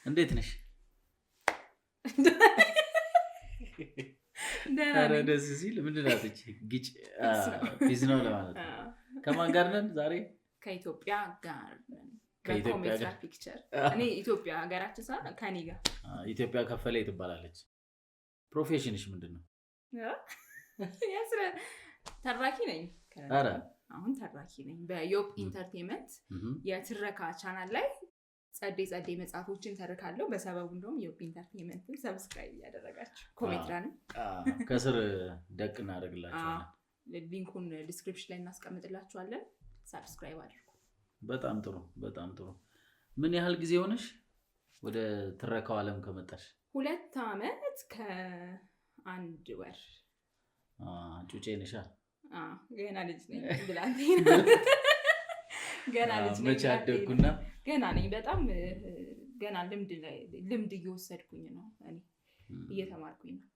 እንዴት ነሽ? ኧረ ደስ ሲል ምንድን ናት እቺ ግጭ ፒስ ነው ለማለት ነው። ከማን ጋር ነን ዛሬ? ከኢትዮጵያ ጋር ነን። ከኢትዮጵያ ጋር ፒክቸር እኔ ኢትዮጵያ ሀገራችን ሳ ከኔ ጋር ኢትዮጵያ ከፈለ ትባላለች። ፕሮፌሽንሽ ምንድነው? ያስረ ተራኪ ነኝ። ኧረ አሁን ተራኪ ነኝ በዮፕ ኢንተርቴይንመንት የትረካ ቻናል ላይ ጸዴ መጽሐፎችን ተርካለሁ። በሰበቡ እንደውም ዮፕ ኢንተርቴይንመንትን ሰብስክራይብ ያደረጋችሁ ኮሜንትራንም ከስር ደቅ እናደርግላችኋለን። ሊንኩን ዲስክሪፕሽን ላይ እናስቀምጥላችኋለን። ሰብስክራይብ አድርጉ። በጣም ጥሩ። ምን ያህል ጊዜ ሆነሽ ወደ ትረካው ዓለም ከመጣሽ? 2 ዓመት ከ1 ወር። ጩጬ ነሽ? ገና ልጅ ነኝ ብላንቴ ገና ልጅ ነኝ። መቼ አደግኩና ገና ነኝ። በጣም ገና ልምድ እየወሰድኩኝ ነው። እኔ እየተማርኩኝ ነው።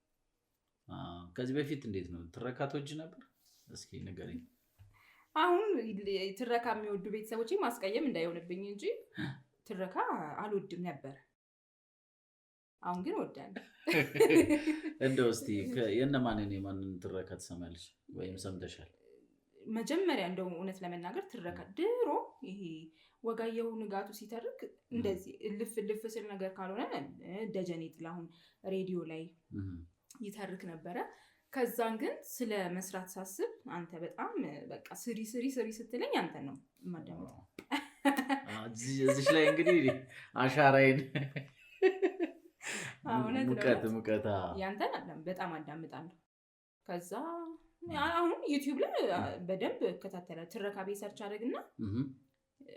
ከዚህ በፊት እንዴት ነው ትረካቶች ነበር? እስኪ ንገሪኝ። አሁን ትረካ የሚወዱ ቤተሰቦቼ ማስቀየም እንዳይሆንብኝ እንጂ ትረካ አልወድም ነበር። አሁን ግን ወዳለሁ። እንደው እስቲ የማንን ትረካ ትሰማለሽ ወይም ሰምተሻል? መጀመሪያ እንደው እውነት ለመናገር ትረካ ድሮ ይሄ ወጋየሁ ንጋቱ ሲተርክ እንደዚህ ልፍ ስል ነገር ካልሆነ ደጀኔ ጥላሁን ሬዲዮ ላይ ይተርክ ነበረ። ከዛን ግን ስለ መስራት ሳስብ አንተ በጣም በቃ ስሪ ስትለኝ አንተ ነው ማዳመጥ። እዚህ ላይ እንግዲህ አሻራዬን ሙቀታ ያንተን በጣም አዳምጣለሁ። ከዛ አሁን ዩቲዩብ ላይ በደንብ እከታተላለሁ። ትረካ ቤት ሰርች አደረግና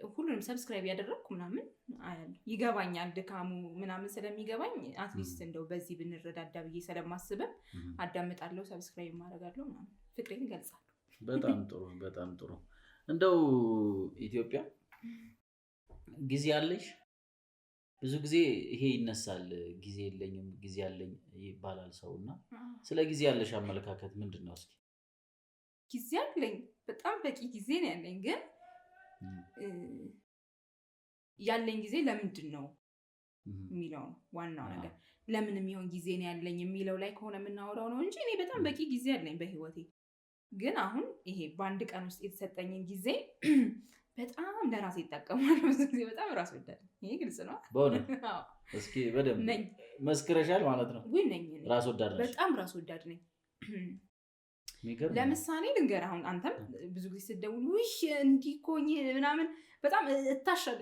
ሁሉንም ሰብስክራይብ ያደረግኩ ምናምን አያለሁ። ይገባኛል ድካሙ ምናምን ስለሚገባኝ አትሊስት እንደው በዚህ ብንረዳዳ ብዬ ስለማስብም አዳምጣለሁ፣ ሰብስክራይብ ማድረጋለሁ ምናምን ፍቅሬን እገልጻለሁ። በጣም ጥሩ። እንደው ኢትዮጵያ ጊዜ አለሽ? ብዙ ጊዜ ይሄ ይነሳል፣ ጊዜ የለኝም ጊዜ አለኝ ይባላል ሰውና ስለ ጊዜ ያለሽ አመለካከት ምንድነው? እስኪ ጊዜ አለኝ፣ በጣም በቂ ጊዜ ነው ያለኝ። ግን ያለኝ ጊዜ ለምንድን ነው የሚለው ነው ዋናው ነገር። ለምን የሚሆን ጊዜ ነው ያለኝ የሚለው ላይ ከሆነ የምናወራው ነው እንጂ እኔ በጣም በቂ ጊዜ አለኝ በህይወቴ። ግን አሁን ይሄ በአንድ ቀን ውስጥ የተሰጠኝን ጊዜ በጣም ለራሴ ይጠቀማል። ብዙ ጊዜ በጣም ራስ ወዳድ። ይሄ ግልጽ ነው። በእውነት እስኪ በደንብ መስክረሻል ማለት ነው። ወይ ነኝ ራስ ወዳድ ነሽ? በጣም ራስ ወዳድ ነኝ። ለምሳሌ ልንገር፣ አሁን አንተም ብዙ ጊዜ ስትደውል ውይ እንዲህ እኮ ምናምን በጣም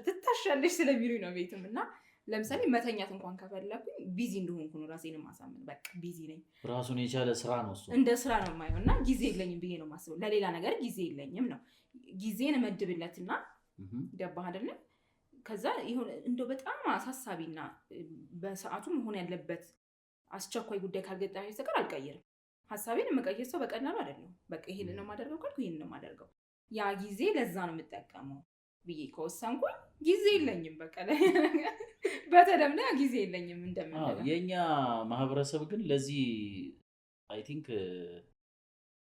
ትታሻለሽ ስለሚሉኝ ነው ቤትም። እና ለምሳሌ መተኛት እንኳን ከፈለኩኝ ቢዚ እንደሆንኩ ነው ራሴን ማሳመን። በቃ ቢዚ ነኝ። ራሱን የቻለ ስራ ነው እሱ። እንደ ስራ ነው የማየው እና ጊዜ የለኝም ብዬ ነው የማስበው። ለሌላ ነገር ጊዜ የለኝም ነው። ጊዜን እመድብለትና ገባህ አይደለ? ከዛ ይሁን እንደው በጣም አሳሳቢና በሰዓቱ መሆን ያለበት አስቸኳይ ጉዳይ ካልገጠመኝ በስተቀር አልቀይርም። ሐሳቤን የምቀይር ሰው በቀላሉ አይደለም። በቃ ይሄን ነው የማደርገው ካልኩ ይሄን ነው የማደርገው። ያ ጊዜ ለዛ ነው የምጠቀመው ብዬ ከወሰንኩኝ ጊዜ የለኝም። በቃ በተደምና ጊዜ የለኝም እንደምንለው። የኛ ማህበረሰብ ግን ለዚህ አይ ቲንክ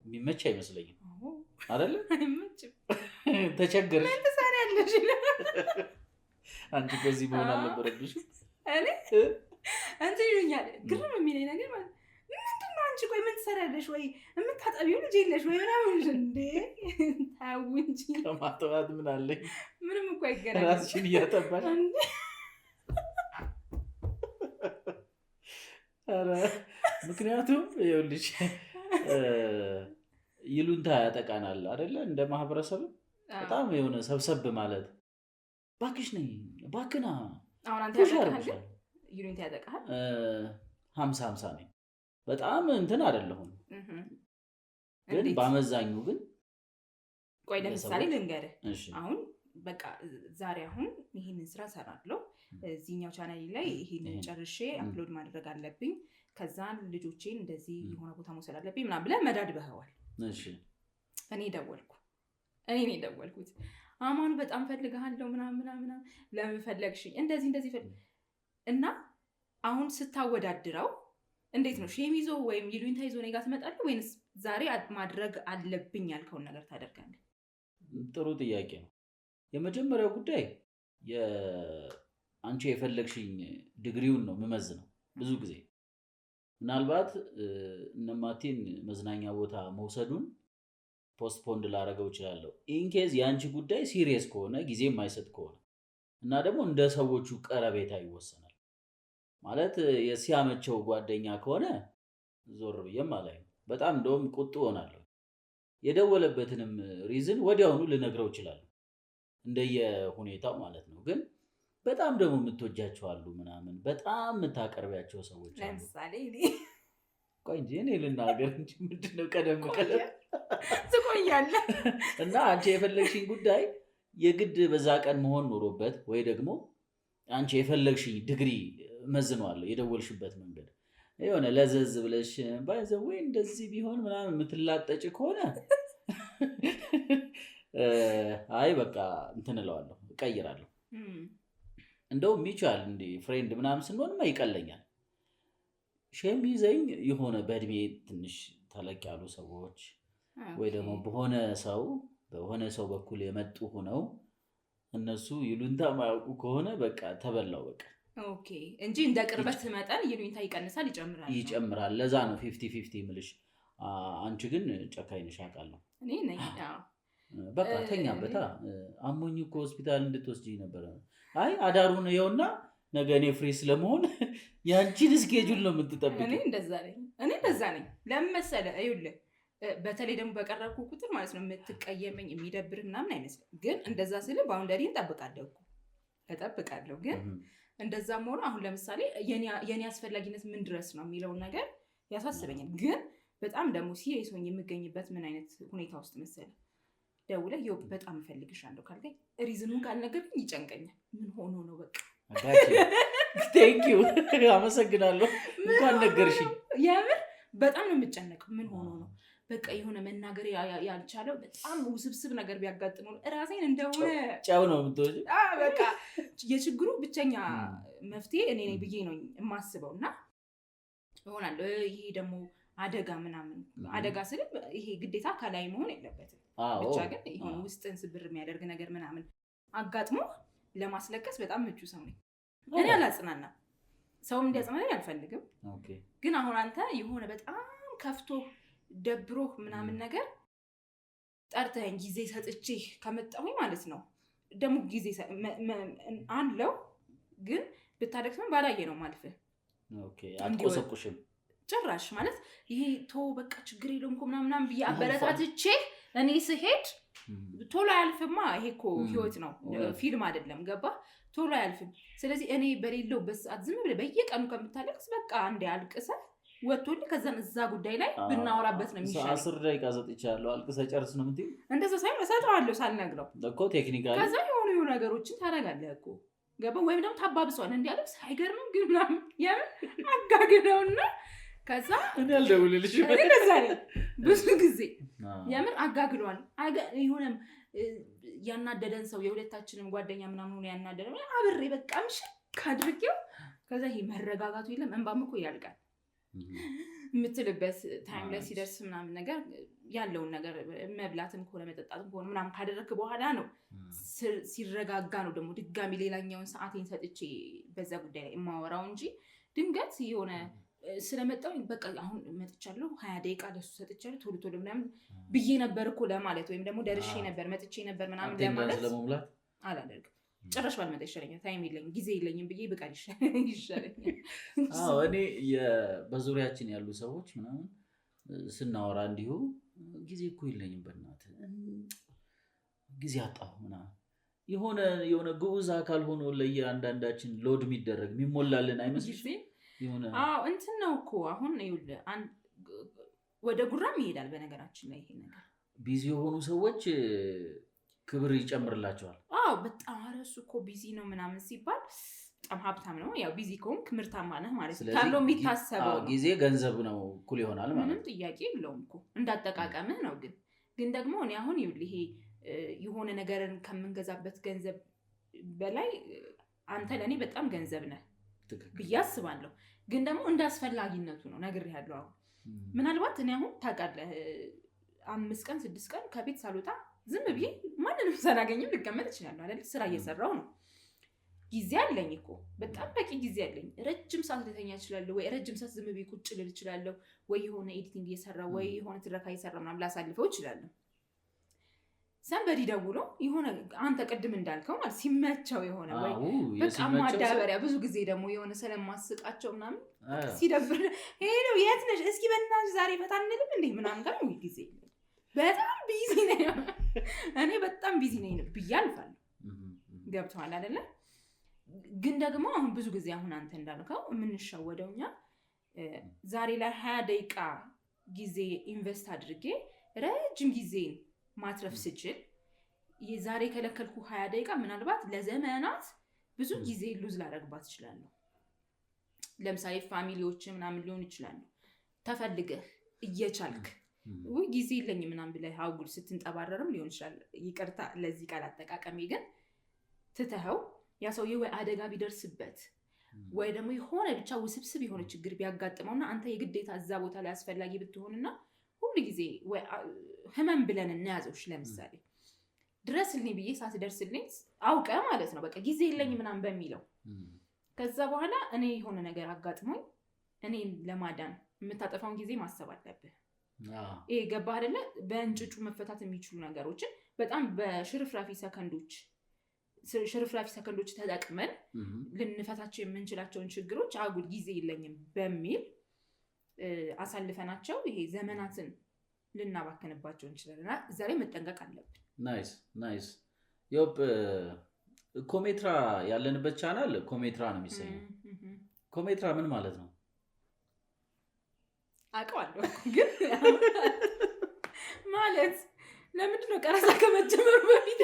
የሚመች አይመስለኝም አይደለ? አይመችም። ተቸገርሽ? ምን ትሰሪያለሽ? አንቺ ከዚህ መሆን አልነበረብሽም። እኔ አንተ ይሉኛል ግርም የሚለኝ ነገር ማለት ምንድነው? አንቺ ቆይ ምን ትሰሪያለሽ? ወይ የምታጠቢው ልጅ የለሽ ወይ ምናምን እንዴ? ታው እንጂ ከማጠባት ምን አለኝ? ምንም እኮ አይገናኝም። ራስሽን እያጠባሽ ኧረ ምክንያቱም ይኸውልሽ ይሉንታ ያጠቃናል አይደለ? እንደ ማህበረሰብ በጣም የሆነ ሰብሰብ ማለት ባክሽ ነኝ ባክና አሁን አንተ ያጠቃሃል። ይሉንታ ያጠቃሃል። 50 ነኝ። በጣም እንትን አይደለሁም። ግን በአመዛኙ ግን ቆይ ለምሳሌ ልንገርህ። አሁን በቃ ዛሬ አሁን ይሄንን ስራ ሰራለሁ፣ እዚህኛው ቻናል ላይ ይሄንን ጨርሼ አፕሎድ ማድረግ አለብኝ፣ ከዛ ልጆቼን እንደዚህ የሆነ ቦታ መውሰድ አለብኝ ምናምን ብለህ መዳድበኸዋል። እሺ እኔ ደወልኩት አማኑ በጣም ፈልግሃለሁ ምናምን ለምን ፈለግሽኝ እንደዚህ እና አሁን ስታወዳድረው እንዴት ነው ሼም ይዞ ወይም ይሉኝታ ይዞ እኔ ጋር ትመጣለህ ወይንስ ዛሬ ማድረግ አለብኝ ያልከውን ነገር ታደርጋለህ? ጥሩ ጥያቄ ነው። የመጀመሪያው ጉዳይ አንቺ የፈለግሽኝ ዲግሪውን ነው የምመዝነው ብዙ ጊዜ። ምናልባት እነማቴን መዝናኛ ቦታ መውሰዱን ፖስትፖንድ ላደርገው እችላለሁ ኢንኬዝ የአንቺ ጉዳይ ሲሪየስ ከሆነ ጊዜ የማይሰጥ ከሆነ እና ደግሞ እንደ ሰዎቹ ቀረቤታ ይወሰናል። ማለት የሲያመቸው ጓደኛ ከሆነ ዞር ብዬም አላይም። በጣም እንደውም ቁጡ ሆናለሁ። የደወለበትንም ሪዝን ወዲያውኑ ልነግረው እችላለሁ እንደየሁኔታው ማለት ነው። ግን በጣም ደግሞ የምትወጃቸው አሉ ምናምን በጣም የምታቀርቢያቸው ሰዎች አሉ። ለምሳሌ ቆይ እንጂ እኔ ልናገር እንጂ ምንድነው ቀደም ትቆያለህ እና አንቺ የፈለግሽኝ ጉዳይ የግድ በዛ ቀን መሆን ኖሮበት ወይ ደግሞ አንቺ የፈለግሽኝ ዲግሪ መዝነዋለሁ የደወልሽበት መንገድ የሆነ ለዘዝ ብለሽ ባይዘው ወይ እንደዚህ ቢሆን ምናምን የምትላጠጭ ከሆነ አይ በቃ እንትን እለዋለሁ እቀይራለሁ። እንደውም ይቻል እንዴ ፍሬንድ ምናምን ስንሆንማ ይቀለኛል። ሼም ይዘኝ የሆነ በእድሜ ትንሽ ተለቅ ያሉ ሰዎች ወይ ደግሞ በሆነ ሰው በኩል የመጡ ሆነው እነሱ ይሉንታ ማያውቁ ከሆነ በቃ ተበላው በቃ ኦኬ እንጂ እንደ ቅርበት መጠን ይሉንታ ይቀንሳል ይጨምራል። ለዛ ነው 50-50 ምልሽ። አንቺ ግን ጨካኝ ነሽ አውቃለሁ። እኔ ነኝ በቃ ተኛበታ አሞኝ እኮ ሆስፒታል እንድትወስጂ ነበር። አይ አዳሩን ይኸውና ነገ እኔ ፍሪ ስለመሆን ያንቺን ስኬጁል ነው የምትጠብቂው። እኔ እንደዛ ነኝ ለምን መሰለህ? ይኸውልህ በተለይ ደግሞ በቀረብኩ ቁጥር ማለት ነው የምትቀየመኝ የሚደብር ምናምን አይመስልም። ግን እንደዛ ስል ባውንደሪን እጠብቃለሁ። ግን እንደዛም ሆኖ አሁን ለምሳሌ የኔ አስፈላጊነት ምን ድረስ ነው የሚለውን ነገር ያሳስበኛል። ግን በጣም ደግሞ ሲሪየስ ሆኜ የምገኝበት ምን አይነት ሁኔታ ውስጥ መሰለህ? ደውለህ ይኸው በጣም እፈልግሻለሁ ካልከኝ ሪዝኑን ካልነገርከኝ ይጨንቀኛል። ምን ሆኖ ነው በቃ ቴንኪው አመሰግናለሁ እንኳን ነገርሽኝ። የምር በጣም ነው የምጨነቀው። ምን ሆኖ ነው በቃ የሆነ መናገር ያልቻለው በጣም ውስብስብ ነገር ቢያጋጥመው ራሴን እንደሆነ ጫው ነው የምትወጪ። በቃ የችግሩ ብቸኛ መፍትሄ እኔ ነኝ ብዬ ነው የማስበው። እና ይሆናል ይሄ ደግሞ አደጋ ምናምን አደጋ ስል ይሄ ግዴታ ከላይ መሆን የለበትም። ብቻ ግን ይሄን ውስጥን ስብር የሚያደርግ ነገር ምናምን አጋጥሞ ለማስለቀስ በጣም ምቹ ሰው ነኝ። እኔ አላጽናናም፣ ሰውም እንዲያጽናናኝ አልፈልግም። ግን አሁን አንተ የሆነ በጣም ከፍቶ ደብሮ ምናምን ነገር ጠርተኸኝ ጊዜ ሰጥቼ ከመጣሁኝ ማለት ነው ደግሞ ጊዜ አለው። ግን ብታደክመን ባላየ ነው ማልፍ። አትቆሰቁሽም ጭራሽ ማለት ይሄ በቃ ችግር የለውም እኮ ምናምን ብዬ አበረታትቼ እኔ ስሄድ ቶሎ አያልፍማ። ይሄ እኮ ህይወት ነው ፊልም አይደለም። ገባ? ቶሎ አያልፍም። ስለዚህ እኔ በሌለውበት ሰዓት ዝም ብለህ በየቀኑ ከምታለቅስ በቃ አንዴ አልቅሰህ ወጥቶልኝ ከዛን እዛ ጉዳይ ላይ ብናወራበት ነው የሚሻለው። 10 ደቂቃ ሰጥቻለሁ አልቅሰህ ጨርስ ነው የምትይው? እንደዛ ሳይሆን እሰጠዋለሁ ሳልነግረው እኮ ቴክኒካሊ። ከዛ የሆኑ ነገሮችን ታደርጋለህ እኮ ገባ? ወይም ደግሞ ታባብሰዋለህ እንዲያለቅስ አይገርምም? ግን ምናምን የምን አጋግለውና ከዛ እኔ አልደውልልሽም። እንደዛ ነው ብዙ ጊዜ የምን አጋግሏል። ይሁንም ያናደደን ሰው የሁለታችንም ጓደኛ ምናምን ሆነ ያናደደን አብሬ በቃ ምሽክ አድርጌው ከዛ ይሄ መረጋጋቱ የለም እንባም እኮ ያልቃል የምትልበት ታይም ላይ ሲደርስ ምናምን ነገር ያለውን ነገር መብላትም ከሆነ መጠጣትም ከሆነ ምናምን ካደረክ በኋላ ነው ሲረጋጋ ነው ደግሞ ድጋሚ ሌላኛውን ሰዓቴን ሰጥቼ በዛ ጉዳይ ላይ የማወራው እንጂ ድንገት የሆነ ስለመጣው በቃ አሁን መጥቻለሁ 20 ደቂቃ ለሱ ሰጥቻለሁ ቶሎ ምናምን ብዬ ነበር እኮ ለማለት ወይም ደግሞ ደርሼ ነበር መጥቼ ነበር ምናምን ለማለት አላደርግም። ጭራሽ ባልመጣ ይሻለኛል። ታይም የለኝም ጊዜ የለኝም ብዬ ብቃል ይሻለኛል። እኔ በዙሪያችን ያሉ ሰዎች ምናምን ስናወራ እንዲሁ ጊዜ እኮ የለኝም በእናትህ ጊዜ አጣሁ ምናምን የሆነ ግዑዝ አካል ሆኖ ለየአንዳንዳችን ሎድ የሚደረግ የሚሞላልን አይመስልሽም? እንትን ነው እኮ አሁን ይኸውልህ ወደ ጉራም ይሄዳል። በነገራችን ላይ ይሄ ነገር ቢዚ የሆኑ ሰዎች ክብር ይጨምርላቸዋል። በጣም እሱ እኮ ቢዚ ነው ምናምን ሲባል በጣም ሀብታም ነው። ያው ቢዚ ከሆንክ ምርታማ ነህ ማለት ነው ታለው የሚታሰበው ጊዜ ገንዘብ ነው እኩል ይሆናል ማለት ምንም ጥያቄ የለውም እኮ እንዳጠቃቀምህ ነው። ግን ደግሞ እኔ አሁን ይኸውልህ ይሄ የሆነ ነገርን ከምንገዛበት ገንዘብ በላይ አንተ ለእኔ በጣም ገንዘብ ነህ ብዬ አስባለሁ። ግን ደግሞ እንዳስፈላጊነቱ ነው ነግሬሃለሁ። አሁን ምናልባት እኔ አሁን ታውቃለህ 5 ቀን 6 ቀን ከቤት ሳልወጣ ዝም ብዬ ማንንም ሳላገኝም ልቀመጥ እችላለሁ አይደል? ስራ እየሰራው ነው። ጊዜ አለኝ እኮ በጣም በቂ ጊዜ አለኝ። ረጅም ሰዓት ልተኛ እችላለሁ፣ ወይ ረጅም ሰዓት ዝም ብዬ ቁጭ ልል እችላለሁ፣ ወይ የሆነ ኤዲቲንግ እየሰራ ወይ የሆነ ትረካ እየሰራ ምናምን ላሳልፈው እችላለሁ። ሰንበዲ ደውሎ የሆነ አንተ ቅድም እንዳልከው ማለት ሲመቸው የሆነ ወይ በቃ ማዳበሪያ ብዙ ጊዜ ደግሞ የሆነ ስለማስቃቸው ምናምን ሲደብር ሄሎ የት ነሽ እስኪ በእናትሽ ዛሬ ፈታ እንልም እንዴ ምናምን ጋር ነው ጊዜ በጣም ቢዚ ነኝ እኔ በጣም ቢዚ ነኝ ብዬ አልፋለሁ። ገብቶሃል አይደለ? ግን ደግሞ አሁን ብዙ ጊዜ አሁን አንተ እንዳልከው የምንሻወደው እኛ ዛሬ ላይ 20 ደቂቃ ጊዜ ኢንቨስት አድርጌ ረጅም ጊዜ ማትረፍ ስችል የዛሬ ከለከልኩ 20 ደቂቃ ምናልባት ለዘመናት ብዙ ጊዜ ሉዝ ላደርግባት እችላለሁ። ለምሳሌ ፋሚሊዎች ምናምን ሊሆን ይችላል ተፈልገህ እየቻልክ ወይ ጊዜ የለኝ ምናምን ብለህ አውጉል ስትንጠባረርም ሊሆን ይችላል። ይቅርታ ለዚህ ቃል አጠቃቀሜ ግን ትተኸው ያ ሰውዬ ወይ አደጋ ቢደርስበት ወይ ደግሞ የሆነ ብቻ ውስብስብ የሆነ ችግር ቢያጋጥመውና አንተ የግዴታ እዛ ቦታ ላይ አስፈላጊ ብትሆንና ሁሉ ጊዜ ወይ ህመም ብለን እናያዘውሽ ለምሳሌ ድረስልኝ ብዬ ሳትደርስልኝ አውቀ ማለት ነው በቃ ጊዜ የለኝ ምናምን በሚለው ከዛ በኋላ እኔ የሆነ ነገር አጋጥሞኝ እኔን ለማዳን የምታጠፋውን ጊዜ ማሰብ አለብህ። ይሄ ገባህ አይደለ? በእንጭጩ መፈታት የሚችሉ ነገሮችን በጣም በሽርፍራፊ ሰከንዶች ተጠቅመን ልንፈታቸው የምንችላቸውን ችግሮች አጉል ጊዜ የለኝም በሚል አሳልፈናቸው ይሄ ዘመናትን ልናባከንባቸው እንችላልና እዛ ላይ መጠንቀቅ አለብን። ናይስ ዮፕ ኮሜትራ ያለንበት ቻናል ኮሜትራ ነው የሚሰኘው። ኮሜትራ ምን ማለት ነው? አውቀዋለሁ ግን ማለት ለምንድን ነው ቀረጻ ከመጀመሩ በፊት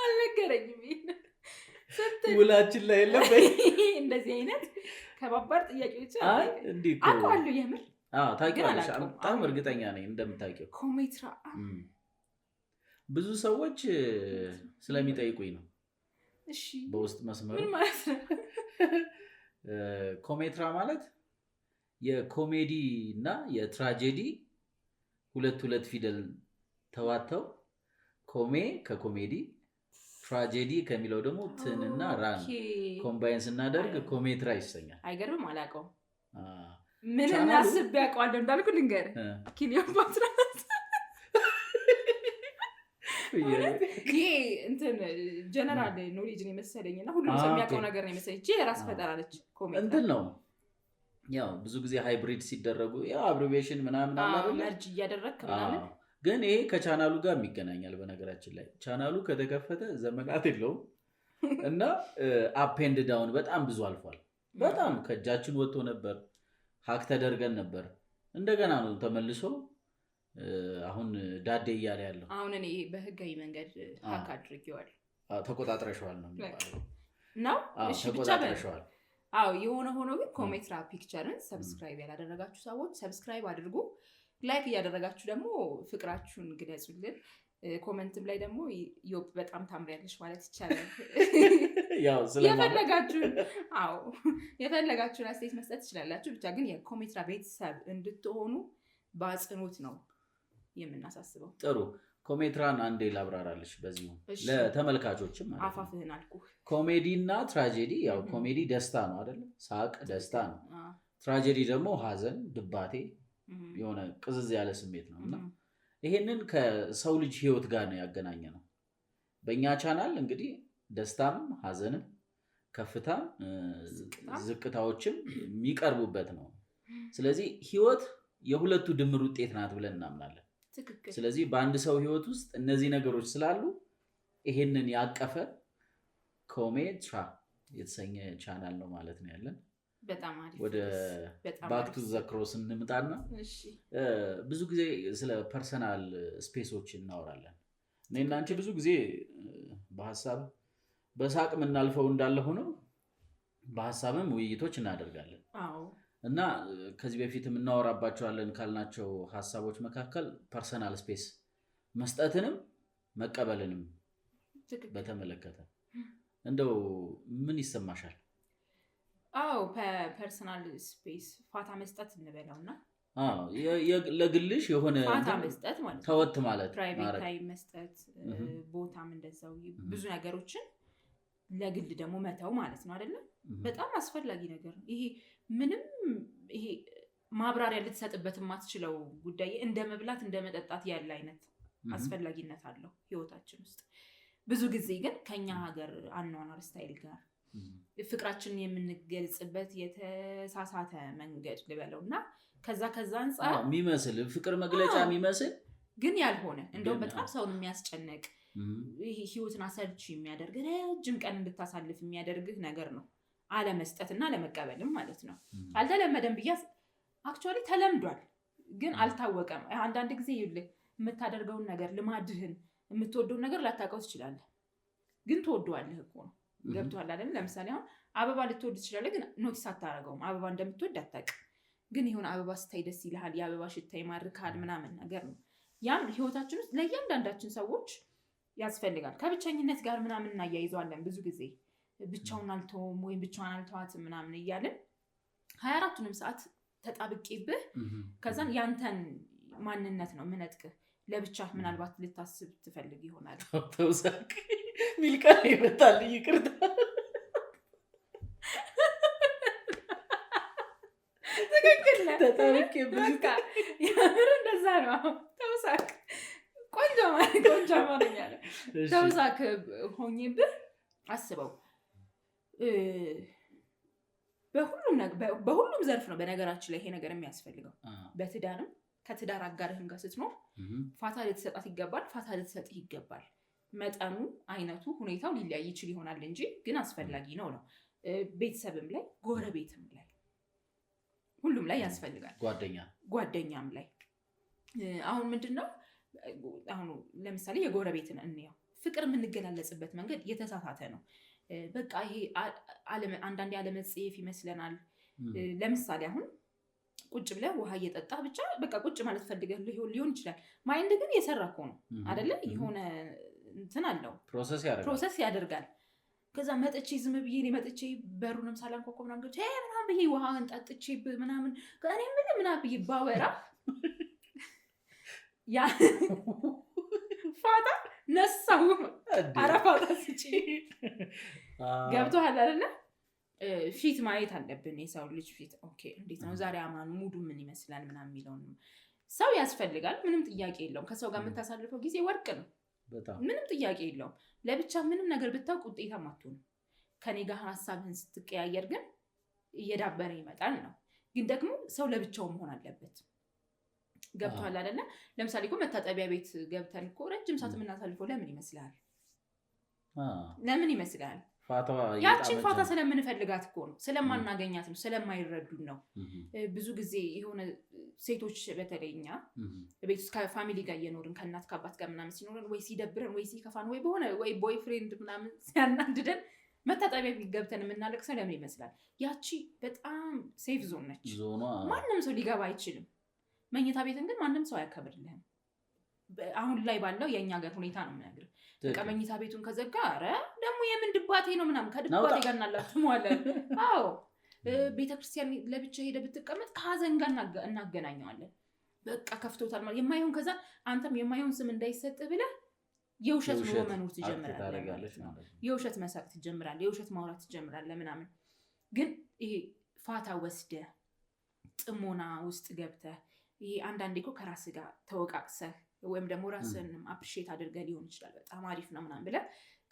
አልነገረኝም? ውላችን ላይ የለም እንደዚህ አይነት ከባባድ ጥያቄዎች አውቀዋለሁ የምር ታውቂዋለሽ? በጣም እርግጠኛ ነኝ እንደምታውቂው። ኮሜትራ ብዙ ሰዎች ስለሚጠይቁኝ ነው። እሺ በውስጥ መስመር ምን ማለት ነው? ኮሜትራ ማለት የኮሜዲ እና የትራጀዲ ሁለት ፊደል ተዋተው ኮሜ ከኮሜዲ ትራጀዲ ከሚለው ደግሞ ትንና ራን ኮምባይን ስናደርግ ኮሜትራ ይሰኛል። አይገርምም? አላውቀውም። ምን እናስብ ያውቀዋለሁ እንዳልኩ ልንገር ክሊዮፓትራ ይሄ እንትን ጀነራል ኖሌጅ ነው መሰለኝና ሁሉም ሰው የሚያውቀው ነገር ነው መሰለኝ። እቺ የራስ ፈጠራ ነች። ኮሜትራ እንትን ነው ያው ብዙ ጊዜ ሃይብሪድ ሲደረጉ ያው አብሪቪዬሽን ምናምን አለ አይደል? መርጅ እያደረክ ምናምን ግን ይሄ ከቻናሉ ጋር የሚገናኛል። በነገራችን ላይ ቻናሉ ከተከፈተ ዘመናት የለውም እና አፕ ኤንድ ዳውን በጣም ብዙ አልፏል። በጣም ከእጃችን ወጥቶ ነበር፣ ሀክ ተደርገን ነበር። እንደገና ነው ተመልሶ አሁን ዳዴ እያለ ያለው። አሁን እኔ በህጋዊ መንገድ ሀክ አድርጌዋለሁ። ተቆጣጥረሽዋል ነው የሚባለው ነው? እሺ ብቻ ተቆጣጥረሽዋል። የሆነ ሆኖ ግን ኮሜትራ ፒክቸርን ሰብስክራይብ ያላደረጋችሁ ሰዎች ሰብስክራይብ አድርጉ። ላይክ እያደረጋችሁ ደግሞ ፍቅራችሁን ግለጹልን። ኮሜንትም ላይ ደግሞ ዮብ በጣም ታምሪያለሽ ማለት ይቻላል። የፈለጋችሁን አስተያየት መስጠት ትችላላችሁ። ብቻ ግን የኮሜትራ ቤተሰብ እንድትሆኑ በአጽንኦት ነው የምናሳስበው። ጥሩ ኮሜትራን አንዴ ላብራራለሽ በዚሁ ለተመልካቾችም ማለት ነው። አፋፍህን አልኩ። ኮሜዲ እና ትራጀዲ ያው ኮሜዲ ደስታ ነው አይደል? ሳቅ ደስታ ነው። ትራጀዲ ደግሞ ሀዘን፣ ድባቴ የሆነ ቅዝዝ ያለ ስሜት ነው እና ይሄንን ከሰው ልጅ ህይወት ጋር ነው ያገናኘ ነው። በእኛ ቻናል እንግዲህ ደስታም ሀዘንም ከፍታም ዝቅታዎችም የሚቀርቡበት ነው። ስለዚህ ህይወት የሁለቱ ድምር ውጤት ናት ብለን እናምናለን። ስለዚህ በአንድ ሰው ህይወት ውስጥ እነዚህ ነገሮች ስላሉ ይሄንን ያቀፈ ኮሜትራ የተሰኘ ቻናል ነው ማለት ነው ያለን። በጣም አሪፍ። ወደ ባክ ቱ ዘ ክሮስ እንምጣና ብዙ ጊዜ ስለ ፐርሰናል ስፔሶች እናወራለን። እኔና አንቺ ብዙ ጊዜ በሐሳብ በሳቅ የምናልፈው እንዳለ ሆኖ በሐሳብም ውይይቶች እናደርጋለን። እና ከዚህ በፊት እናወራባቸዋለን ካልናቸው ሐሳቦች መካከል ፐርሰናል ስፔስ መስጠትንም መቀበልንም በተመለከተ እንደው ምን ይሰማሻል? ፐርሰናል ስፔስ ፋታ መስጠት እንበለውና ለግልሽ የሆነ ፋታ መስጠት ማለት ነው። ተወት ማለት ፕራይቬት ታይም መስጠት ቦታም እንደዛው ብዙ ነገሮችን ለግል ደግሞ መተው ማለት ነው አይደለ? በጣም አስፈላጊ ነገር ነው ይሄ። ምንም ይሄ ማብራሪያ ልትሰጥበት የማትችለው ጉዳይ እንደ መብላት እንደ መጠጣት ያለ አይነት አስፈላጊነት አለው ህይወታችን ውስጥ። ብዙ ጊዜ ግን ከኛ ሀገር አኗኗር ስታይል ጋር ፍቅራችንን የምንገልጽበት የተሳሳተ መንገድ ልበለውና ከዛ አንፃር የሚመስል ፍቅር መግለጫ የሚመስል ግን ያልሆነ እንደውም በጣም ሰውን የሚያስጨንቅ ህይወትን አሰልቺ የሚያደርግ ረጅም ቀን እንድታሳልፍ የሚያደርግህ ነገር ነው አለመስጠትና አለመቀበልም ማለት ነው። አልተለመደም ብዬ አክቹዋሊ ተለምዷል ግን አልታወቀም። አንዳንድ ጊዜ ይኸውልህ የምታደርገውን ነገር ልማድህን የምትወደውን ነገር ላታውቀው ትችላለህ ግን ትወደዋለህ እኮ ነው። ገብቶሃል አይደል? ለምሳሌ አሁን አበባ ልትወድ ትችላለህ ግን ኖቲስ አታደርገውም። አበባ እንደምትወድ አታውቅም ግን የሆነ አበባ ስታይ ደስ ይልሃል፣ የአበባ ሽታ ይማርካል ምናምን ነገር ነው። ያም ህይወታችን ውስጥ ለእያንዳንዳችን ሰዎች ያስፈልጋል። ከብቸኝነት ጋር ምናምን እናያይዘዋለን ብዙ ጊዜ ብቻውን አልተውም ወይም ብቻዋን አልተዋትም ምናምን እያልን 24ቱንም ሰዓት ተጣብቄብህ ከዛን ያንተን ማንነት ነው ምነጥቅህ። ለብቻ ምናልባት ልታስብ ትፈልግ ይሆናል። ተውሳክ ሚልቃል ይመጣል። ይቅርታ ትክክል ነህ። ተጣብቄብህ የምር እንደዛ ነው። ተውሳክ ቆንጆ አማርኛ ነው። ተውሳክ ሆኜብህ አስበው። በሁሉም ዘርፍ ነው በነገራችን ላይ ይሄ ነገር የሚያስፈልገው። በትዳርም ከትዳር አጋርህም ጋር ስትኖር ፋታ ልትሰጣት ይገባል፣ ፋታ ልትሰጥህ ይገባል። መጠኑ፣ አይነቱ፣ ሁኔታው ሊለያይ ይችል ይሆናል እንጂ ግን አስፈላጊ ነው። ቤተሰብም ላይ ጎረቤትም ላይ ሁሉም ላይ ያስፈልጋል። ጓደኛም ላይ አሁን ምንድነው አሁን ለምሳሌ የጎረቤትን እንየው። ፍቅር የምንገላለጽበት መንገድ የተሳሳተ ነው። በቃ ይሄ አንዳንዴ አለመጽሔፍ ይመስለናል። ለምሳሌ አሁን ቁጭ ብለህ ውሃ እየጠጣ ብቻ በቃ ቁጭ ማለት ፈልገህ ሊሆን ይችላል። ማይንድ ግን የሰራ እኮ ነው አይደለ? የሆነ እንትን አለው ፕሮሰስ ያደርጋል። ከዛ መጥቼ ዝም ብዬ መጥቼ በሩንም ሳላንኳኳ ምናምን ገብቼ ምናምን ብዬ ውሃን ጠጥቼ ምናምን እኔ ምናምን ብዬ ባወራ ያ ፋታ ነሳው አረፋታ ስጪ ገብቶሃል አይደለ? ፊት ማየት አለብን። የሰው ልጅ ፊት ኦኬ እንዴት ነው ዛሬ አማኑ ሙዱ ምን ይመስላል ምናምን የሚለውን ሰው ያስፈልጋል። ምንም ጥያቄ የለውም። ከሰው ጋር የምታሳልፈው ጊዜ ወርቅ ነው። ምንም ጥያቄ የለውም። ለብቻ ምንም ነገር ብታውቅ ውጤታማ አትሆንም። ከኔ ጋር ሀሳብህን ስትቀያየር ግን እየዳበረ ይመጣል ነው። ግን ደግሞ ሰው ለብቻው መሆን አለበት። ገብቶሃል አይደለ? ለምሳሌ እኮ መታጠቢያ ቤት ገብተን እኮ ረጅም ሰዓት የምናሳልፈው ለምን ይመስላል? ያችን ፋታ ስለምንፈልጋት እኮ ነው። ስለማናገኛት ነው። ስለማይረዱን ነው። ብዙ ጊዜ የሆነ ሴቶች በተለይኛ ቤት ውስጥ ከፋሚሊ ጋር እየኖርን ከእናት ከአባት ጋር ምናምን ሲኖረን ወይ ሲደብረን ወይ ሲከፋን ወይ በሆነ ወይ ቦይፍሬንድ ምናምን ሲያናድደን መታጠቢያ ቤት ገብተን የምናለቅሰው ለምን ይመስላል? ያቺ በጣም ሴፍ ዞን ነች። ማንም ሰው ሊገባ አይችልም። መኝታ ቤትን ግን ማንም ሰው አያከብርልህም። አሁን ላይ ባለው የእኛ ሀገር ሁኔታ ነው የምነግርህ። በቃ መኝታ ቤቱን ከዘጋ ኧረ ደግሞ የምን ድባቴ ነው ምናምን ከድባቴ ጋር እናላትመዋለን። አዎ ቤተክርስቲያን ለብቻ ሄደ ብትቀመጥ ከሀዘን ጋር እናገናኘዋለን። በቃ ከፍቶታል ማለት የማይሆን ከዛ አንተም የማይሆን ስም እንዳይሰጥ ብለህ የውሸት ኑሮ መኖር ትጀምራለህ። የውሸት መሳቅ ትጀምራለህ። የውሸት ማውራት ትጀምራለህ ምናምን። ግን ይሄ ፋታ ወስደህ ጥሞና ውስጥ ገብተህ ይሄ አንዳንዴ እኮ ከራስህ ጋር ተወቃቅሰህ ወይም ደግሞ ራስህን አፕሪሼት አድርገህ ሊሆን ይችላል። በጣም አሪፍ ነው ምናምን ብለህ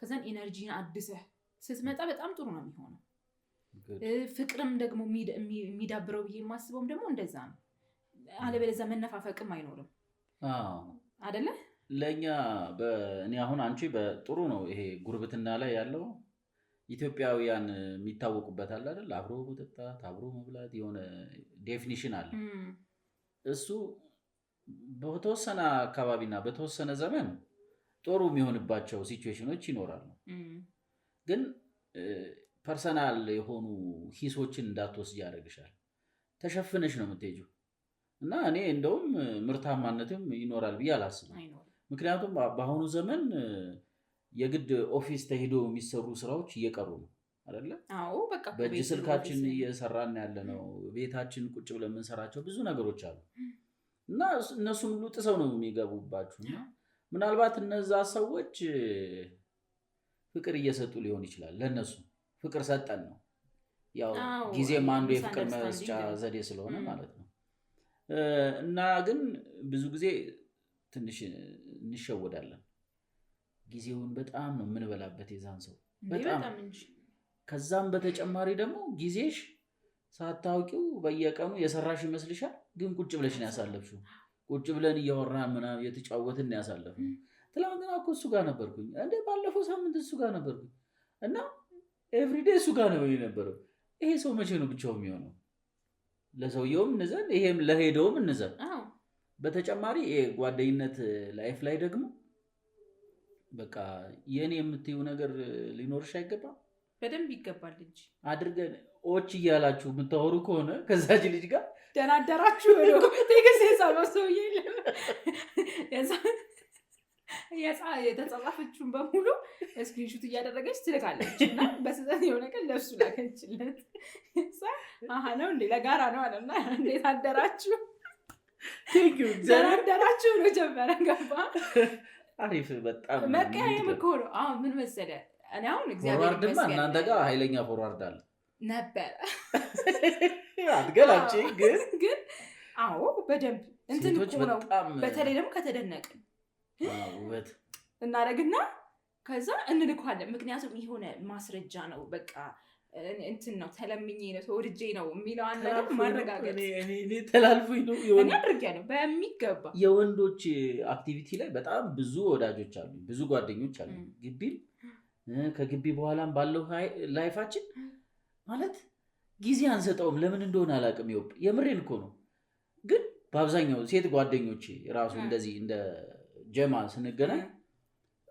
ከዛን ኢነርጂን አድሰህ ስትመጣ በጣም ጥሩ ነው የሚሆነው። ፍቅርም ደግሞ የሚዳብረው ብዬ የማስበውም ደግሞ እንደዛ ነው። አለበለዚያ መነፋፈቅም አይኖርም አይደለ? ለእኛ እኔ አሁን አንቺ በጥሩ ነው ይሄ ጉርብትና ላይ ያለው ኢትዮጵያውያን የሚታወቁበት አለ አይደል? አብሮ መጠጣት፣ አብሮ መብላት የሆነ ዴፊኒሽን አለ። እሱ በተወሰነ አካባቢና በተወሰነ ዘመን ጥሩ የሚሆንባቸው ሲቹዌሽኖች ይኖራሉ። ግን ፐርሰናል የሆኑ ሂሶችን እንዳትወስጂ ያደርግሻል። ተሸፍነሽ ነው የምትሄጂው እና እኔ እንደውም ምርታማነትም ይኖራል ብዬ አላስብም። ምክንያቱም በአሁኑ ዘመን የግድ ኦፊስ ተሄዶ የሚሰሩ ስራዎች እየቀሩ ነው አይደለ? በእጅ ስልካችን እየሰራን ያለ ነው። ቤታችን ቁጭ ብለን የምንሰራቸው ብዙ ነገሮች አሉ እና እነሱን ሁሉ ጥሰው ነው የሚገቡባችሁ እና ምናልባት እነዛ ሰዎች ፍቅር እየሰጡ ሊሆን ይችላል። ለነሱ ፍቅር ሰጠን ነው ያው አዎ ጊዜም አንዱ የፍቅር ሚስአንደርስታንዲንግ መስጫ ነው። ዘዴ ስለሆነ ማለት ነው። እና ግን ብዙ ጊዜ ትንሽ እንሸወዳለን። ጊዜውን በጣም ነው የምንበላበት የዛን ሰው በጣም በጣም እንጂ ከዛም በተጨማሪ ደግሞ ጊዜሽ ሳታውቂው በየቀኑ የሰራሽ ይመስልሻል፣ ግን ቁጭ ብለሽ ነው ያሳለፍሽው። ቁጭ ብለን እያወራን ምናምን የተጫወትን ነው ያሳለፍነው። ትናንትና እኮ እሱ ጋር ነበርኩኝ እንደ ባለፈው ሳምንት እሱ ጋር ነበርኩኝ እና ኤቭሪዴ እሱ ጋር ነው የነበረው። ይሄ ሰው መቼ ነው ብቻው የሚሆነው? ለሰውየውም እንዘን ይሄም ለሄደውም እንዘን። በተጨማሪ ጓደኝነት ላይፍ ላይ ደግሞ በቃ የኔ የምትይው ነገር ሊኖርሽ አይገባም። በደንብ ይገባል እንጂ አድርገን ኦች እያላችሁ የምታወሩ ከሆነ ከዛች ልጅ ጋር ደህና አደራችሁ ነው ቴክስት የጻፈው ሰውዬ የተጻፈችውን በሙሉ ስክሪንሹት እያደረገች ትልካለች እና በስህተት የሆነ ቀን ለእሱ ላከችለት። አሀ ነው እንዴ ለጋራ ነው አለና እንዴት አደራችሁ ደህና አደራችሁ ነው ጀመረ። ገባ አሪፍ በጣም መቀያየም እኮ ነው። አሁን ምን መሰለህ እኔ አሁን እግዚአብሔር ፎርዋርድማ እናንተ ጋር ኃይለኛ ፎርዋርድ አለ ነበረ አትገላጭ ግን አዎ በደንብ እንትን እኮ ነው። በተለይ ደግሞ ከተደነቅን ውበት እናደርግና ከዛ እንልኳለን። ምክንያቱም የሆነ ማስረጃ ነው በቃ እንትን ነው ተለምኜ ነው ተወድጄ ነው የሚለው ነገር ማረጋገጥ እኔ ተላልፎኝ ነው እኔ አድርጌያለሁ በሚገባ። የወንዶች አክቲቪቲ ላይ በጣም ብዙ ወዳጆች አሉ፣ ብዙ ጓደኞች አሉ። ግቢም ከግቢ በኋላም ባለው ላይፋችን ማለት ጊዜ አንሰጠውም። ለምን እንደሆነ አላውቅም። የምሬን እኮ ነው። ግን በአብዛኛው ሴት ጓደኞቼ ራሱ እንደዚህ እንደ ጀማ ስንገናኝ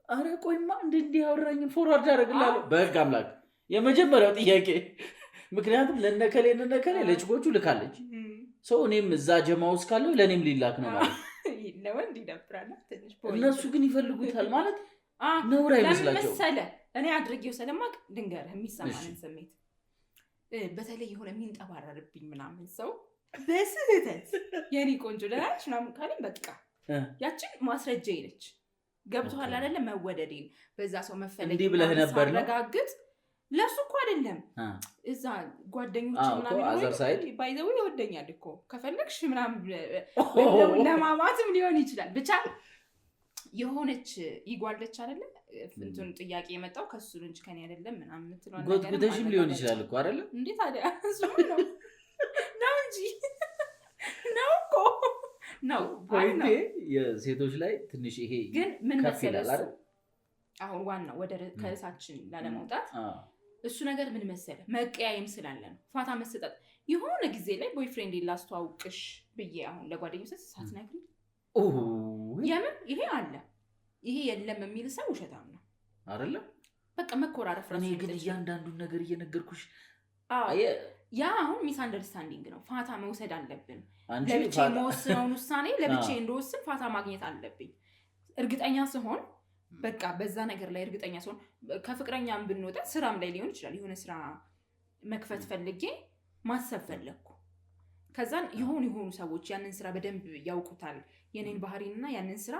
አረ ቆይማ እንዲህ አወራኝን ፎርዋርድ አደርግልሃለሁ በህግ አምላክ የመጀመሪያው ጥያቄ። ምክንያቱም ለነከሌ ለችኮቹ ልካለች ሰው እኔም እዛ ጀማ ውስጥ ካለው ለእኔም ሊላክ ነው ማለት ለወንድ ይደብራል ትንሽ። እነሱ ግን ይፈልጉታል ማለት ነውር አይመስላቸውም። ለምሳሌ እኔ አድርጌው ስለማቅ ድንገርህ የሚሰማንን ስሜት በተለይ የሆነ የሚንጠባረርብኝ ምናምን ሰው በስህተት የኔ ቆንጆ ደህናች ምናምን ካለኝ በቃ ያችን ማስረጃ ነች። ገብቶሃል አይደለ? መወደዴን በዛ ሰው መፈለግ እንዲህ ብለህ ነበር ነው ሳረጋግጥ ለሱ እኮ አይደለም እዛ ጓደኞች ምናምን ባይዘው ይወደኛል እኮ ከፈለግሽ ምናምን ለማማትም ሊሆን ይችላል። ብቻ የሆነች ይጓለች አይደለ? እንትን ጥያቄ የመጣው ከሱ እንጂ ከኔ አይደለም ምናምን የምትለው ነገር ጎትጉተሽም ሊሆን ይችላል እኮ አይደለ? እንዴ ታዲያ እሱ ነው እንጂ ነው እኮ ነው ፖይንቴ። የሴቶች ላይ ትንሽ ይሄ ግን ምን መሰለህ አሁን ዋናው ወደ ከእሳችን ላለመውጣት እሱ ነገር ምን መሰለህ መቀያየም ስላለ ነው። ፋታ መሰጠት የሆነ ጊዜ ላይ ቦይፍሬንድ ላስተዋውቅሽ ብዬ አሁን ለጓደኞች ሳትነግሪኝ የምን ይሄ አለ ይሄ የለም የሚል ሰው ውሸታም ነው አይደለም? በቃ መኮራረፍ እኔ ግን እያንዳንዱን ነገር እየነገርኩሽ ያ አሁን ሚስ አንደርስታንዲንግ ነው። ፋታ መውሰድ አለብን። ለብቻዬ የምወስነውን ውሳኔ ለብቻዬ እንደወስን ፋታ ማግኘት አለብኝ። እርግጠኛ ስሆን በቃ በዛ ነገር ላይ እርግጠኛ ስሆን ከፍቅረኛም ብንወጣ ስራም ላይ ሊሆን ይችላል። የሆነ ስራ መክፈት ፈልጌ ማሰብ ፈለግኩ። ከዛን የሆኑ ሰዎች ያንን ስራ በደንብ ያውቁታል የኔን ባህሪና ያንን ስራ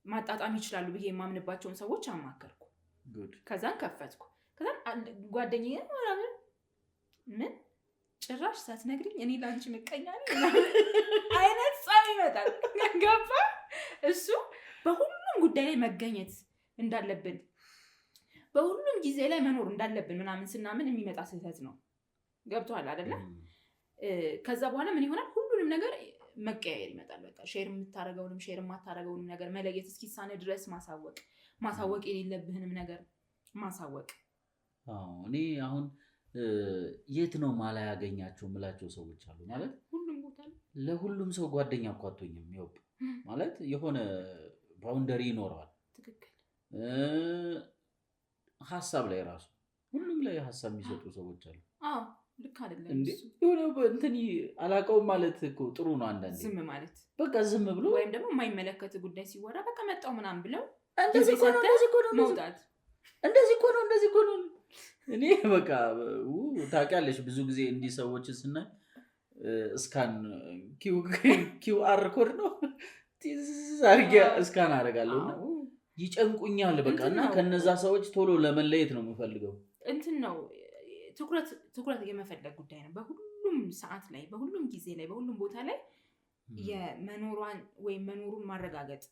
ማጣጣም ይችላሉ ብዬ የማምንባቸውን ሰዎች አማከርኩ። ከዛን ከፈትኩ። ከዛን ጓደኛዬ ምን ጭራሽ ሳትነግሪኝ እኔ ላንቺ ምቀኛ ነኝ አይነት ጻፍ ይመጣል። ገባ? እሱ በሁሉም ጉዳይ ላይ መገኘት እንዳለብን በሁሉም ጊዜ ላይ መኖር እንዳለብን ምናምን ስናምን የሚመጣ ስህተት ነው። ገብቶሃል አይደለ? ከዛ በኋላ ምን ይሆናል? ሁሉንም ነገር መቀያየር ይመጣል። በቃ ሼር የምታረገውንም ሼር የማታረገውንም ነገር መለየት እስኪሳነ ድረስ ማሳወቅ የሌለብህንም ነገር ማሳወቅ። እኔ አሁን የት ነው ማላ ያገኛቸው ምላቸው ሰዎች አሉ ማለት ሁሉም ቦታ ለሁሉም ሰው ጓደኛ እኮ አትሆኝም። ይወቅ ማለት የሆነ ባውንደሪ ይኖረዋል። ትክክል። ሀሳብ ላይ ራሱ ሁሉም ላይ ሀሳብ የሚሰጡ ሰዎች አሉ። ልክ አይደለም እንዴ? የሆነ እንትን አላውቀውም ማለት እኮ ጥሩ ነው። አንዳንዴ ዝም ማለት በቃ ዝም ብሎ ወይም ደግሞ የማይመለከት ጉዳይ ሲወራ በቃ መጣው ምናምን ብለው እንደዚህ እኮ ነው መውጣት እንደዚህ እኮ ነው። እኔ በቃ ታውቂያለሽ ብዙ ጊዜ እንዲህ ሰዎችን ስናይ እስካን ኪውአር ኮድ ነው አድርጌ እስካን አደርጋለሁ እና ይጨንቁኛል በቃ እና ከነዛ ሰዎች ቶሎ ለመለየት ነው የምፈልገው። እንትን ነው ትኩረት የመፈለግ ጉዳይ ነው። በሁሉም ሰዓት ላይ በሁሉም ጊዜ ላይ በሁሉም ቦታ ላይ የመኖሯን ወይም መኖሩን ማረጋገጥ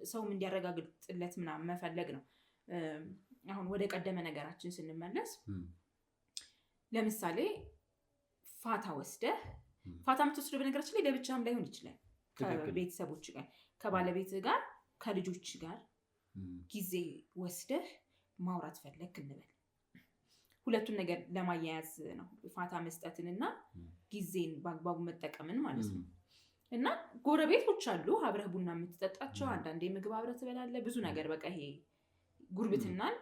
ሰውም እንዲያረጋግጥለት ምናምን መፈለግ ነው። አሁን ወደ ቀደመ ነገራችን ስንመለስ ለምሳሌ ፋታ ወስደህ ፋታ የምትወስደው በነገራችን ላይ ለብቻም ላይሆን ይችላል። ከቤተሰቦች ጋር ከባለቤት ጋር ከልጆች ጋር ጊዜ ወስደህ ማውራት ፈለክ እንበል። ሁለቱን ነገር ለማያያዝ ነው ፋታ መስጠትንና ጊዜን በአግባቡ መጠቀምን ማለት ነው። እና ጎረቤቶች አሉ አብረህ ቡና የምትጠጣቸው፣ አንዳንዴ ምግብ አብረህ ትበላለህ፣ ብዙ ነገር በቃ ይሄ ጉርብትናን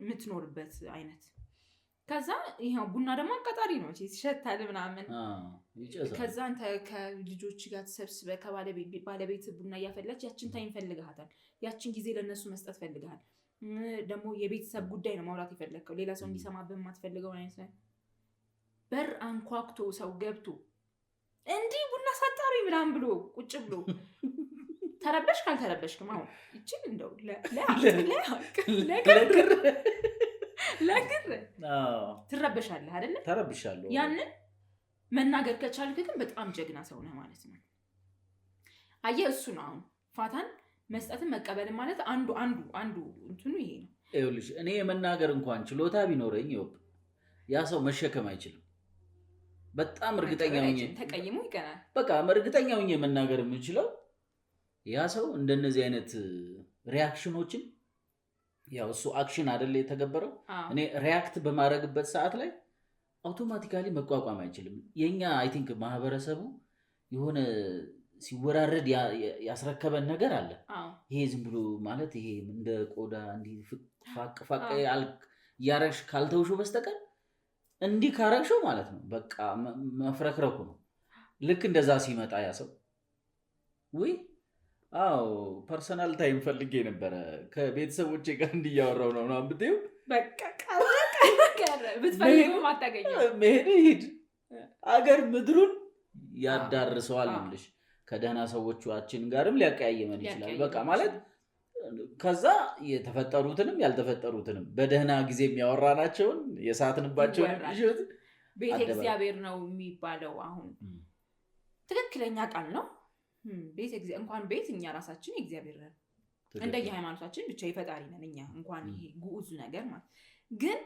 የምትኖርበት አይነት። ከዛ ይሄው ቡና ደግሞ አቃጣሪ ነው ሲሸታል ምናምን። ከዛ አንተ ከልጆች ጋር ተሰብስበህ ከባለቤት ቡና እያፈላች ያችን ታይም ፈልግሃታል። ያችን ጊዜ ለነሱ መስጠት ፈልግሃል። ደግሞ የቤተሰብ ጉዳይ ነው ማውራት የፈለግከው፣ ሌላ ሰው እንዲሰማብህ የማትፈልገው አይነት ነው። በር አንኳኩቶ ሰው ገብቶ እንዲህ ቡና ሳጣሪ ምናምን ብሎ ቁጭ ብሎ ተረበሽክ አልተረበሽክም? አሁን ይችል እንደው ለግር ትረበሻለህ አይደለ? ተረብሻለሁ። ያንን መናገር ከቻልክ ግን በጣም ጀግና ሰው ነህ ማለት ነው። አየህ እሱ ነው አሁን ፋታን መስጠትን መቀበልን ማለት አንዱ እንትኑ ይሄ ነው። ይኸውልሽ እኔ የመናገር እንኳን ችሎታ ቢኖረኝ ያ ሰው መሸከም አይችልም። በጣም እርግጠኛ ሆኜ ተቀይሞ ይቀናል። በቃ እርግጠኛ ሆኜ መናገር የምችለው ያ ሰው እንደነዚህ አይነት ሪያክሽኖችን ያው እሱ አክሽን አይደለ የተገበረው፣ እኔ ሪያክት በማድረግበት ሰዓት ላይ አውቶማቲካሊ መቋቋም አይችልም። የኛ አይ ቲንክ ማህበረሰቡ የሆነ ሲወራረድ ያስረከበን ነገር አለ። ይሄ ዝም ብሎ ማለት ይሄ እንደ ቆዳ እንዲህ ፋቅ ያረግሽ ካልተውሹ በስተቀር እንዲህ ካረግሽው ማለት ነው በቃ መፍረክረኩ ነው። ልክ እንደዛ ሲመጣ ያ ሰው ወይ ፐርሰናል ታይም ፈልጌ ነበረ ከቤተሰቦቼ ጋር እንዲያወራው ነው ምናምን ብትይው በቃ ቀረ ብትፈልገው አታገኘው። መሄድ ይሄድ አገር ምድሩን ያዳርሰዋል ልሽ ከደህና ሰዎቻችን ጋርም ሊያቀያየመን ይችላል። በቃ ማለት ከዛ የተፈጠሩትንም ያልተፈጠሩትንም በደህና ጊዜ የሚያወራናቸውን የሳትንባቸውን ቤተ እግዚአብሔር ነው የሚባለው። አሁን ትክክለኛ ቃል ነው። እንኳን ቤት እኛ ራሳችን የእግዚአብሔር ነን። እንደየሃይማኖታችን ብቻ የፈጣሪ ነን እኛ እንኳን ይሄ ጉዑዝ ነገር ማለት ግን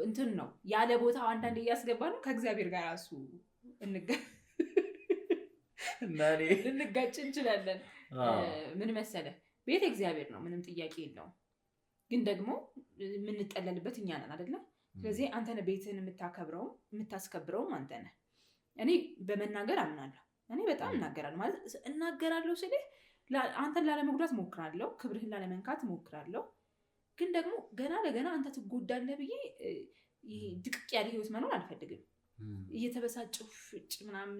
እንትን ነው ያለ ቦታው አንዳንዴ እያስገባ ነው ከእግዚአብሔር ጋር ራሱ ልንጋጭ እንችላለን። ምን መሰለህ ቤት እግዚአብሔር ነው፣ ምንም ጥያቄ የለውም። ግን ደግሞ የምንጠለልበት እኛ ነን አይደለ? ስለዚህ አንተ ነህ ቤትህን የምታስከብረውም አንተ ነህ። እኔ በመናገር አምናለሁ። እኔ በጣም እናገራለሁ ማለት እናገራለሁ ስልህ አንተን ላለመጉዳት ሞክራለሁ፣ ክብርህን ላለመንካት ሞክራለሁ። ግን ደግሞ ገና ለገና አንተ ትጎዳለህ ብዬ ድቅቅ ያለ ህይወት መኖር አልፈልግም። እየተበሳጨሁ ፍጭ ምናምን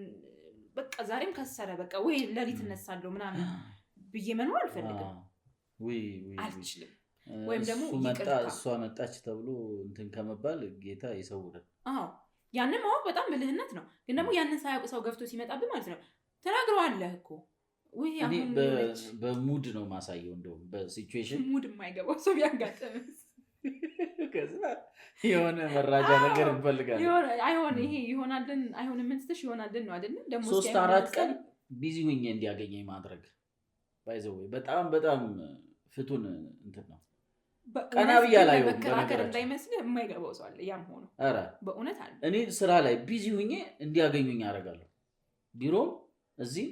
በቃ ዛሬም ከሰረ በቃ ወይ ለሊት እነሳለሁ ምናምን ብዬ መኖር አልፈልግም። አልችልም። ወይም ደግሞ እሷ መጣች ተብሎ እንትን ከመባል ጌታ ይሰውራል። ያንን ማወቅ በጣም ብልህነት ነው። ግን ደግሞ ያንን ሳያውቅ ሰው ገፍቶ ሲመጣብህ ማለት ነው ተናግረዋለህ እኮ እኔ በሙድ ነው ማሳየው። እንደውም በሲቹዌሽን ሙድ የማይገባው ሰው ቢያጋጥም ከዛ የሆነ መራጃ ነገር እንፈልጋለን። ይሄ ይሆናልን አይሆንም ምንስተሽ ይሆናልን ነው አይደል? ደግሞ 3-4 ቀን ቢዚ ሆኜ እንዲያገኘኝ ማድረግ ባይዘው በጣም በጣም ፍቱን እንትን ነው። ቀና ብያ ላይ በከራከር እንዳይመስል የማይገባው ሰው አለ። ያም ሆኖ በእውነት አለ። እኔ ስራ ላይ ቢዚ ሆኜ እንዲያገኙኝ አደርጋለሁ። ቢሮም እዚህ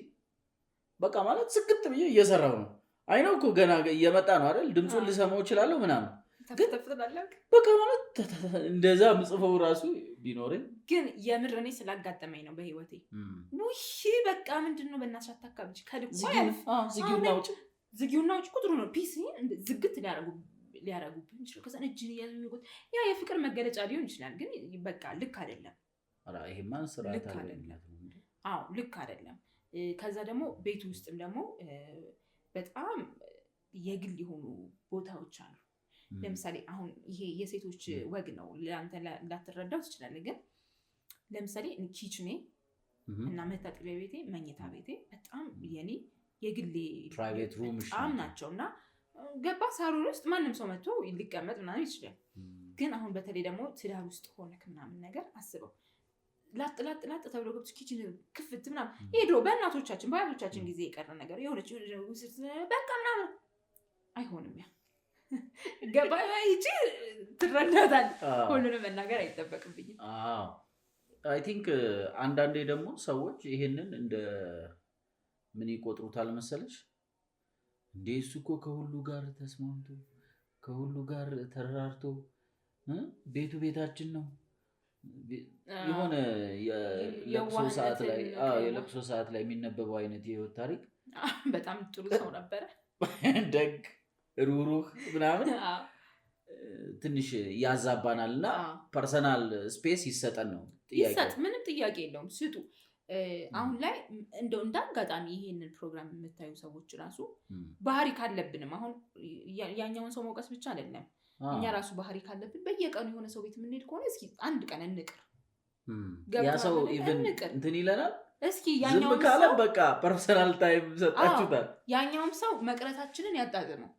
በቃ ማለት ስግጥ ብዬ እየሰራሁ ነው። አይነው እኮ ገና እየመጣ ነው አይደል? ድምፁን ልሰማው እችላለሁ ምናምን በቃ ማለት እንደዛ ምጽፈው ራሱ ቢኖረኝ ግን የምር እኔ ስላጋጠመኝ ነው በህይወቴ። ውይ በቃ ምንድነው በእናትሽ አታካብጂ ከልኩ ዝጊውና ውጭ ቁጥሩ ነው ፒስ ዝግት ሊያረጉብን ይችላል። ከዛ እጅን እያዙ ያ የፍቅር መገለጫ ሊሆን ይችላል። ግን በቃ ልክ አይደለም። ይሄማን ስርዓት አይደለም። ልክ አይደለም። ከዛ ደግሞ ቤት ውስጥም ደግሞ በጣም የግል የሆኑ ቦታዎች አሉ። ለምሳሌ አሁን ይሄ የሴቶች ወግ ነው ለአንተ ላትረዳው ትችላለህ። ግን ለምሳሌ ኪችኔ እና መታጠቢያ ቤቴ፣ መኝታ ቤቴ በጣም የኔ የግሌ ፕራይቬት ሩም በጣም ናቸው እና ገባ ሳሎን ውስጥ ማንም ሰው መጥቶ ሊቀመጥ ምናምን ይችላል። ግን አሁን በተለይ ደግሞ ትዳር ውስጥ ሆነክ ምናምን ነገር አስበው ላጥ ተብሎ ገብቶ ኪችን ክፍት ምናምን ሄዶ በእናቶቻችን በአያቶቻችን ጊዜ የቀረ ነገር የሆነች በቃ ምናምን አይሆንም። ያ ገባ ይቺ ትረዳታል። ሁሉንም መናገር አይጠበቅብኝም። አይ ቲንክ አንዳንዴ ደግሞ ሰዎች ይሄንን እንደ ምን ይቆጥሩታል መሰለሽ? እንዴ እሱ እኮ ከሁሉ ጋር ተስማምቶ ከሁሉ ጋር ተራርቶ ቤቱ ቤታችን ነው። የሆነ የለቅሶ ሰዓት ላይ የሚነበበው አይነት የህይወት ታሪክ በጣም ጥሩ ሰው ነበረ፣ ደግ ሩሩህ ምናምን ትንሽ ያዛባናል እና ፐርሰናል ስፔስ ይሰጠን ነው ይሰጥ። ምንም ጥያቄ የለውም፣ ስጡ። አሁን ላይ እንደው እንዳጋጣሚ ይሄንን ፕሮግራም የምታዩ ሰዎች ራሱ ባህሪ ካለብንም አሁን ያኛውን ሰው መውቀስ ብቻ አይደለም፣ እኛ ራሱ ባህሪ ካለብን በየቀኑ የሆነ ሰው ቤት የምንሄድ ከሆነ እስኪ አንድ ቀን እንቅር። ያ ሰው ኢቭን እንትን ይለናል። እስኪ ያኛው ካለ በቃ ፐርሰናል ታይም ሰጣችሁታል። ያኛውም ሰው መቅረታችንን ያጣጥመው፣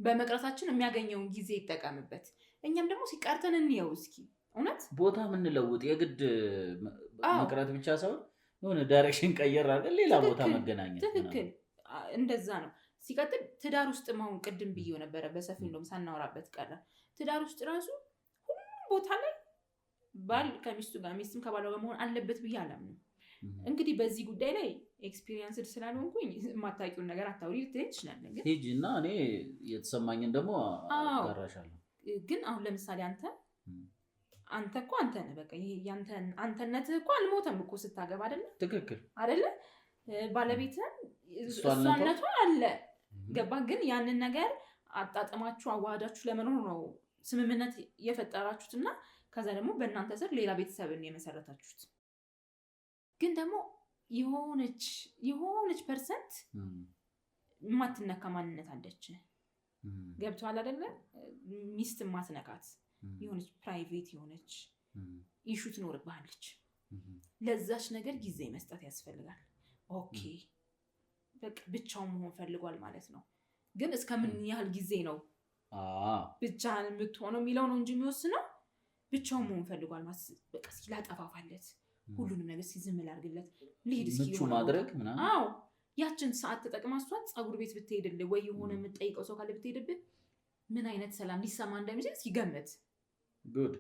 በመቅረታችን የሚያገኘውን ጊዜ ይጠቀምበት። እኛም ደግሞ ሲቀርተን እንየው እስኪ። እውነት ቦታ የምንለውጥ የግድ መቅረት ብቻ ሳይሆን የሆነ ዳይሬክሽን ቀየር አድርገን ሌላ ቦታ መገናኘት። ትክክል፣ እንደዛ ነው። ሲቀጥል ትዳር ውስጥ አሁን ቅድም ብዬው ነበረ በሰፊው እንደውም ሳናወራበት ቀረ። ትዳር ውስጥ ራሱ ሁሉም ቦታ ላይ ባል ከሚስቱ ጋር ሚስትም ከባሏ ጋር መሆን አለበት ብዬ አላምንም። እንግዲህ በዚህ ጉዳይ ላይ ኤክስፒሪየንስድ ስላልሆንኩኝ የማታውቂውን ነገር አታውሪ ልትለኝ ትችላለህ። ግን ሂጂ እና እኔ የተሰማኝን ደግሞ አጋራሻለሁ። ግን አሁን ለምሳሌ አንተ እኮ አንተ ነህ። በቃ ይሄ አንተነትህ እኮ አልሞተም እኮ ስታገባ አይደለ? ትክክል አይደለ? ባለቤትህን እሷነቷ አለ። ገባ? ግን ያንን ነገር አጣጥማችሁ አዋህዳችሁ ለመኖር ነው ስምምነት የፈጠራችሁትና ከዛ ደግሞ በእናንተ ስር ሌላ ቤተሰብን የመሰረታችሁት። ግን ደግሞ የሆነች ፐርሰንት የማትነካ ማንነት አለች። ገብቶሃል አይደለ? ሚስት ማትነካት የሆነች ፕራይቬት የሆነች ኢሹ ትኖርብሃለች። ለዛች ነገር ጊዜ መስጠት ያስፈልጋል። ኦኬ በቃ ብቻውን መሆን ፈልጓል ማለት ነው። ግን እስከምን ያህል ጊዜ ነው ብቻህን የምትሆነው የሚለው ነው እንጂ የሚወስነው ብቻውን መሆን ፈልጓል ማለት በቃ እስኪ ላጠፋፋለት ሁሉንም ነገር ዝም ላድርግለት ልሂድ እስኪ ምቹ ማድረግ ምናምን። አዎ ያችን ሰዓት ተጠቅማ እሷ ፀጉር ቤት ብትሄድልህ ወይ የሆነ የምትጠይቀው ሰው ካለ ብትሄድብህ ምን አይነት ሰላም ሊሰማ እንደሚችል እስኪ ገምት። ጉድ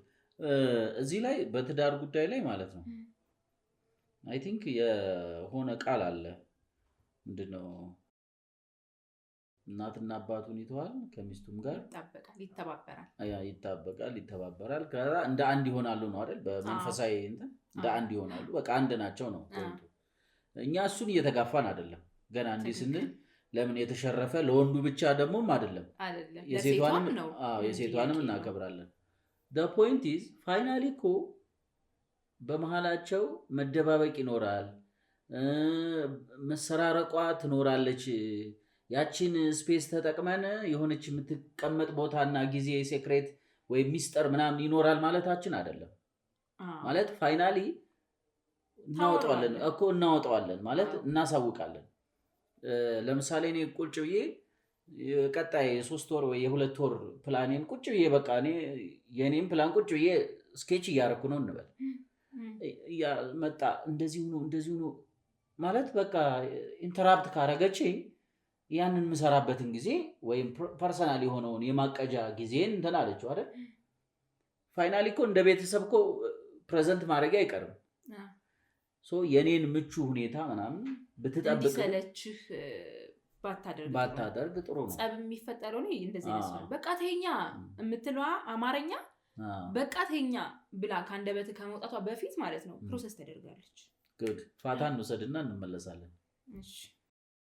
እዚህ ላይ በትዳር ጉዳይ ላይ ማለት ነው አይ ቲንክ የሆነ ቃል አለ። ምንድነው? እናትና አባቱን ይተዋል ከሚስቱም ጋር ይተባበራል ከዛ እንደ አንድ ይሆናሉ ነው አይደል? በመንፈሳዊ እንትን እንደ አንድ ይሆናሉ። በቃ አንድ ናቸው ነው። እኛ እሱን እየተጋፋን አይደለም። ገና እንዲህ ስንል ለምን የተሸረፈ ለወንዱ ብቻ ደግሞም አይደለም፣ የሴቷንም እናከብራለን። the point is finally እኮ በመሃላቸው መደባበቅ ይኖራል፣ መሰራረቋ ትኖራለች። ያቺን ስፔስ ተጠቅመን የሆነች የምትቀመጥ ቦታና ጊዜ ሴክሬት ወይ ሚስጥር ምናምን ይኖራል ማለታችን አይደለም። ማለት ፋይናሊ እናወጣዋለን ማለት እናሳውቃለን። ለምሳሌ እኔ ቁጭ ብዬ ቀጣይ 3 ወር ወይ የ2 ወር ፕላኔን ቁጭ ብዬ በቃ እኔ የኔን ፕላን ቁጭ ብዬ ስኬች እያደረኩ ነው እንበል። መጣ እንደዚህ ነው ማለት በቃ ኢንተራፕት ካረገች ያንን የምሰራበትን ጊዜ ወይም ፐርሰናል የሆነውን የማቀጃ ጊዜን እንትን አለችው አይደል? ፋይናሊ እኮ እንደ ቤተሰብ እኮ ፕሬዘንት ማድረግ አይቀርም። የኔን ምቹ ሁኔታ ምናምን ብትጠብቅ እንዲሰለችህ ባታደርግ ጥሩ ነው። ጸብ የሚፈጠረው ነው እንደዚህ ነው። በቃ ተኛ የምትለዋ አማርኛ በቃ ተኛ ብላ ከአንደበት ከመውጣቷ በፊት ማለት ነው ፕሮሰስ ተደርጋለች። ጉድ ፋታ እንውሰድና እንመለሳለን። እሺ